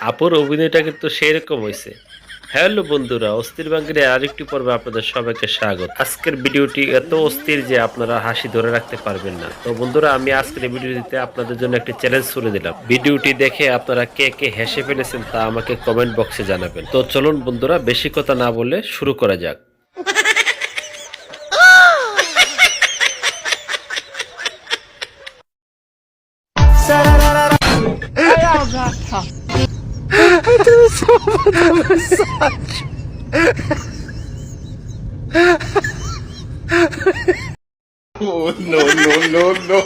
আপুর অভিনয়টা কিন্তু সেরকম হয়েছে। হ্যালো বন্ধুরা, অস্থির বাঙ্গির আরেকটি পর্বে আপনাদের সবাইকে স্বাগত। আজকের ভিডিওটি এত অস্থির যে আপনারা হাসি ধরে রাখতে পারবেন না। তো বন্ধুরা, আমি আজকের এই ভিডিওটিতে আপনাদের জন্য একটি চ্যালেঞ্জ ছুড়ে দিলাম। ভিডিওটি দেখে আপনারা কে কে হেসে ফেলেছেন তা আমাকে কমেন্ট বক্সে জানাবেন। তো চলুন বন্ধুরা, বেশি কথা না বলে শুরু করা যাক। Oh no no no no!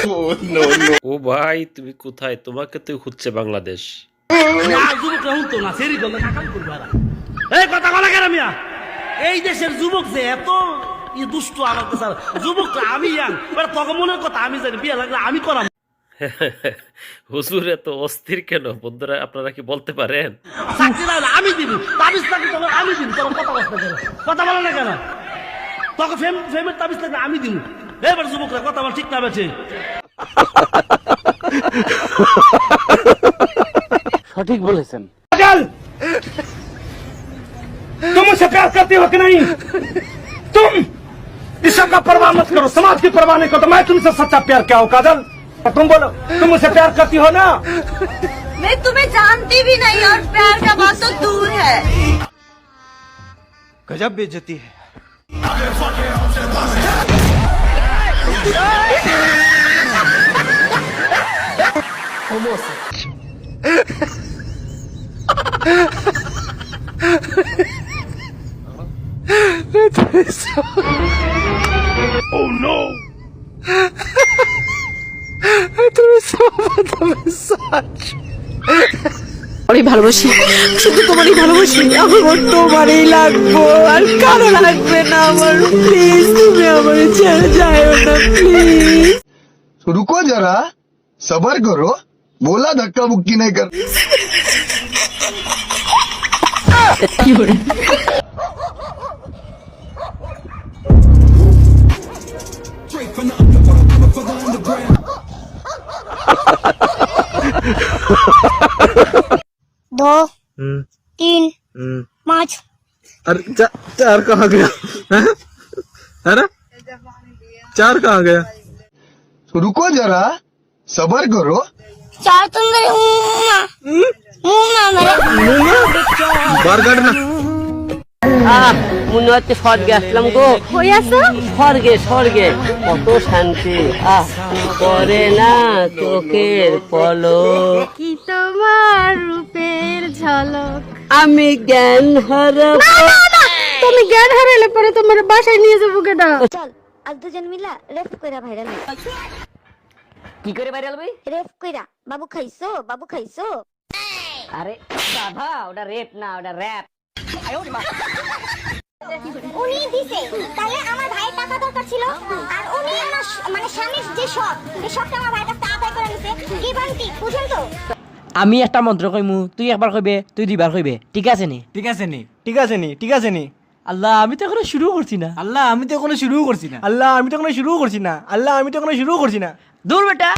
Oh no no! ও ভাই, তুমি কোথায়? তোমাকে তো খুঁজছে বাংলাদেশ। এই দেশের যুবক যে এত দুষ্ট আমার কাছে, যুবক আমি তখন মনের কথা আমি জানি, বিয়ে লাগলে আমি করাম। হুজুর এত অস্থির কেন? বন্ধুরা, আপনারা কি বলতে পারেন? আমি দিব, তাবিজ থাকলে তখন আমি দিব। তখন কথা বলে না কেন? তখন ফেমের তাবিজ থাকলে আমি দিব। এবার যুবকরা কথা বল, ঠিক না বেছে? সঠিক বলেছেন। तुम मुझसे प्यार करती हो कि नहीं? तुम इस सब का परवाह मत करो, समाज की परवाह नहीं करो। तो मैं तुमसे सच्चा प्यार क्या हो काजल? तुम बोलो, तुम मुझसे प्यार करती हो ना? मैं तुम्हें जानती भी नहीं और प्यार का बात तो दूर है। गजब बेइज्जती है। Oh no! তোমারই ভালোবাসি, শুধু তোমারই ভালোবাসি। আমার তোমারই লাগবো, আর কারো লাগবে না আমার। প্লিজ তুমি আমার ছেড়ে যাও না, প্লিজ। रुको जरा, सबर करो। बोला धक्का मुक्की नहीं कर। दो, तीन, 5। अरे चार कहाँ गया? है ना? चार कहाँ गया? रुको जरा, सबर करो। 4 तो मेरे मुंह मेरे। बार काटना। মনে হচ্ছে স্বর্গে আসলাম গো। হয়ে আসো স্বর্গে কত শান্তি। করে না চোখের পলক, কি তোমার রূপের ঝলক। আমি জ্ঞান হারাবো। তুমি জ্ঞান হারাইলে পরে তোমার বাসায় নিয়ে যাবো কেডা? চল আর দুজন মিলা রেপ কইরা ভাইরাল। কি করে ভাইরাল ভাই? রেপ কইরা বাবু খাইছো। আরে বাবা, ওটা রেপ না, ওটা র‍্যাপ। উনি দিছে, তাহলে আমার ভাইয়ের টাকা দরকার ছিল, আর উনি আমার মানে স্বামীর যে শখ, এই শখটা আমার ভাইয়ের কাছে আদায় করে নিছে। কি বান্তি বুঝেন তো? আমি একটা মন্ত্র কইমু, তুই একবার কইবে, তুই দুইবার কইবে। ঠিক আছে নি? ঠিক আছে নি। আল্লাহ, আমি তো এখনো শুরু করছি না। আল্লাহ আমি তো এখনো শুরু করছি না। দূর বেটা।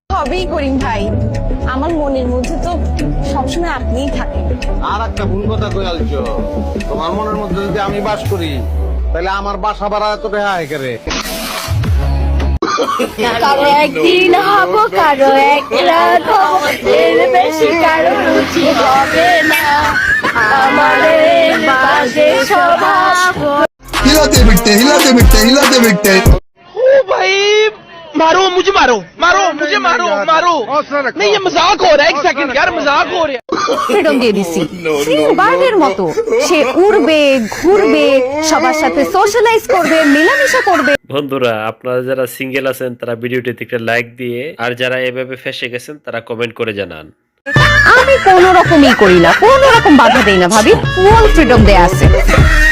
হবেই করিম ভাই, আমার মনের মধ্যে তো সবসময় আপনিই থাকেন। আর একটা ভুল কথা কই আলছো, তোমার মনের মধ্যে যদি আমি বাস করি তাহলে আমার বাসা ভাড়া এত টাকা হয় করে। কারো একদিন হবো, কারো এক রাত হবো, এর বেশি কারো রুচি হবে না। আমাদের বাজে স্বভাব। हिलाते बिकते। ओ भाई, मारो मुझे, मारो नहीं, ये मजाक हो रहा है। एक सेकंड यार, मजाक हो रहा है। ফ্রিডম দিয়ে দিছি, বাঘের মতো সে উড়বে, ঘুরবে, সবার সাথে সোশ্যালাইজ করবে, মেলামেশা করবে। বন্ধুরা, আপনারা যারা সিঙ্গেল আছেন তারা ভিডিওটিতে একটা লাইক দিয়ে, আর যারা এভাবে ফেসে গেছেন তারা কমেন্ট করে জানান। আমি কোনো রকমই করি না, কোনো রকম বাধা দেই না ভাবি। ফুল ফ্রিডম দেয়া আছে,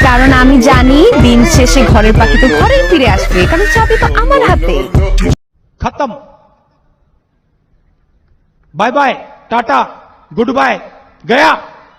কারণ আমি জানি দিন শেষে ঘরের পাখি তো ঘরেই ফিরে আসবে, কারণ চাবি তো আমার হাতে। खत्म bye bye tata goodbye गया।